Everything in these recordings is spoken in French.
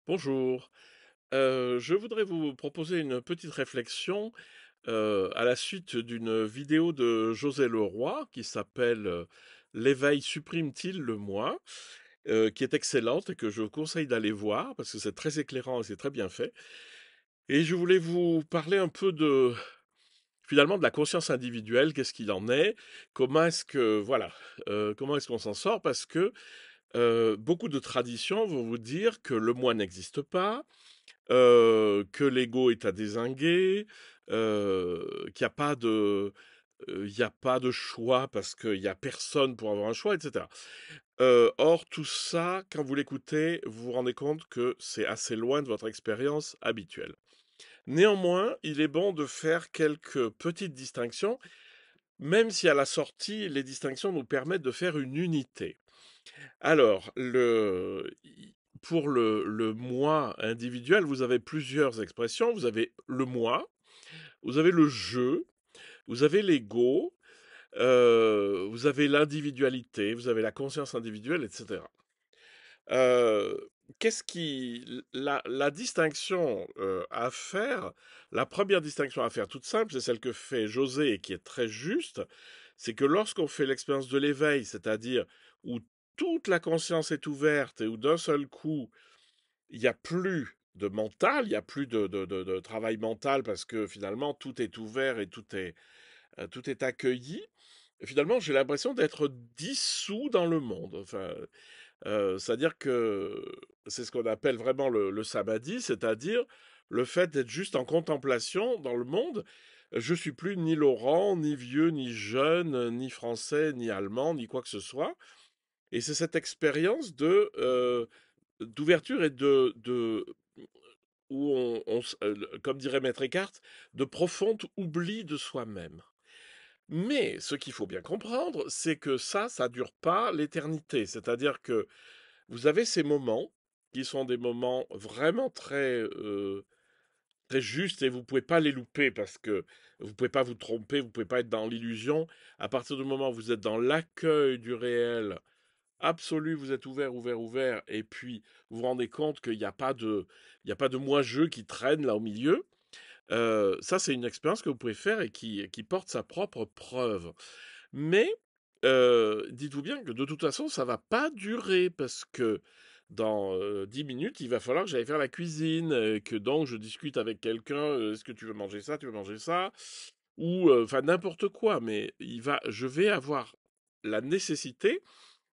Bonjour. Je voudrais vous proposer une petite réflexion à la suite d'une vidéo de José Leroy qui s'appelle L'éveil supprime-t-il le moi, qui est excellente et que je vous conseille d'aller voir parce que c'est très éclairant et c'est très bien fait. Et je voulais vous parler un peu de finalement de la conscience individuelle, qu'est-ce qu'il en est, comment est-ce que voilà, comment est-ce qu'on s'en sort parce que beaucoup de traditions vont vous dire que le moi n'existe pas, que l'ego est à dézinguer, qu'il y a pas de, il y a pas de choix parce qu'il y a personne pour avoir un choix, et cetera. Or tout ça, quand vous l'écoutez, vous vous rendez compte que c'est assez loin de votre expérience habituelle. Néanmoins, il est bon de faire quelques petites distinctions, même si à la sortie, les distinctions nous permettent de faire une unité. Alors, pour le moi individuel, vous avez plusieurs expressions. Vous avez le moi, vous avez le je, vous avez l'ego, vous avez l'individualité, vous avez la conscience individuelle, etc. Euh, la distinction à faire, la première distinction à faire toute simple, c'est celle que fait José et qui est très juste, c'est que lorsqu'on fait l'expérience de l'éveil, c'est-à-dire où toute la conscience est ouverte et où d'un seul coup, il n'y a plus de mental, il n'y a plus de travail mental parce que finalement tout est ouvert et tout est accueilli. Et finalement, j'ai l'impression d'être dissous dans le monde. Enfin, c'est-à-dire que c'est ce qu'on appelle vraiment le samadhi, c'est-à-dire le fait d'être juste en contemplation dans le monde. Je suis plus ni Laurent, ni vieux, ni jeune, ni français, ni allemand, ni quoi que ce soit. Et c'est cette expérience d'ouverture et où comme dirait Maître Eckhart, de profond oubli de soi-même. Mais ce qu'il faut bien comprendre, c'est que ça dure pas l'éternité. C'est-à-dire que vous avez ces moments qui sont des moments vraiment très justes et vous pouvez pas les louper parce que vous pouvez pas vous tromper, vous pouvez pas être dans l'illusion. À partir du moment où vous êtes dans l'accueil du réel absolu, vous êtes ouvert, ouvert, ouvert, et puis vous vous rendez compte il y a pas de moi-je qui traîne là au milieu. Ça, c'est une expérience que vous pouvez faire et qui porte sa propre preuve. Mais dites-vous bien que de toute façon, ça va pas durer parce que dans 10 minutes, il va falloir que j'aille faire la cuisine, que donc je discute avec quelqu'un, est-ce que tu veux manger ça, tu veux manger ça, ou enfin n'importe quoi, mais je vais avoir la nécessité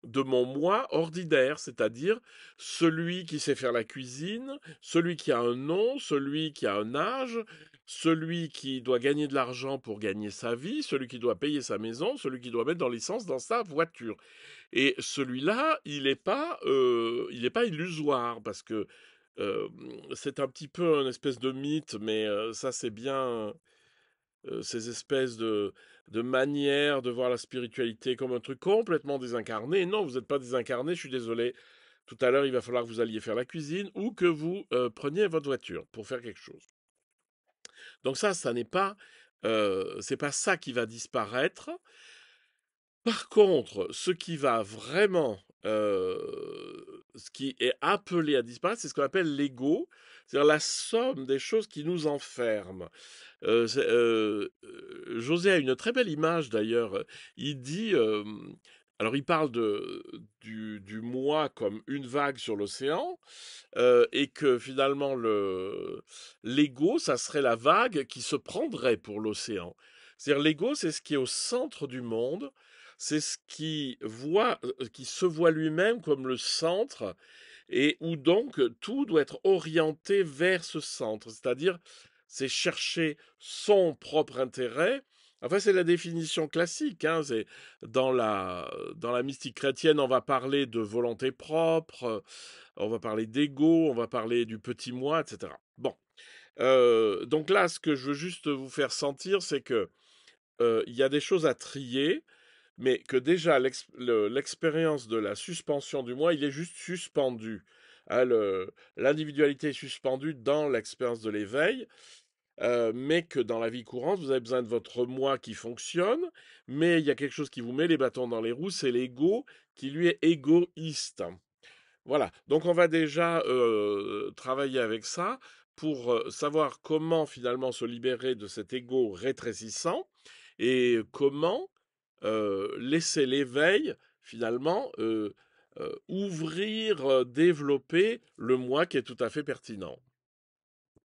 de mon moi ordinaire, c'est-à-dire celui qui sait faire la cuisine, celui qui a un nom, celui qui a un âge, celui qui doit gagner de l'argent pour gagner sa vie, celui qui doit payer sa maison, celui qui doit mettre dans l'essence dans sa voiture. Et celui-là, il est pas illusoire parce que euh, c'est un petit peu un espèce de mythe, mais ça c'est bien ces espèces de manières de voir la spiritualité comme un truc complètement désincarné. Non, vous n'êtes pas désincarné, je suis désolé. Tout à l'heure, il va falloir que vous alliez faire la cuisine ou que vous preniez votre voiture pour faire quelque chose. Donc ça n'est pas, c'est pas ça qui va disparaître. Par contre, ce qui va vraiment, ce qui est appelé à disparaître, c'est ce qu'on appelle l'ego, c'est-à-dire la somme des choses qui nous enferment. José a une très belle image d'ailleurs. Il dit, alors il parle du moi comme une vague sur l'océan, et que finalement l'ego, ça serait la vague qui se prendrait pour l'océan. C'est-à-dire l'ego, c'est ce qui est au centre du monde, c'est ce qui se voit lui-même comme le centre, et où donc tout doit être orienté vers ce centre, c'est-à-dire c'est chercher son propre intérêt. Enfin, c'est la définition classique. Hein, c'est dans la mystique chrétienne, on va parler de volonté propre, on va parler d'ego, on va parler du petit moi, etc. Bon, donc là, ce que je veux juste vous faire sentir, c'est que il y a des choses à trier, mais que déjà l'expérience de la suspension du moi, il est juste suspendu. Hein, l'individualité est suspendue dans l'expérience de l'éveil, mais que dans la vie courante, vous avez besoin de votre moi qui fonctionne, mais il y a quelque chose qui vous met les bâtons dans les roues, c'est l'ego qui lui est égoïste. Voilà, donc on va déjà travailler avec ça pour savoir comment finalement se libérer de cet ego rétrécissant et comment laisser l'éveil finalement ouvrir, développer le moi qui est tout à fait pertinent.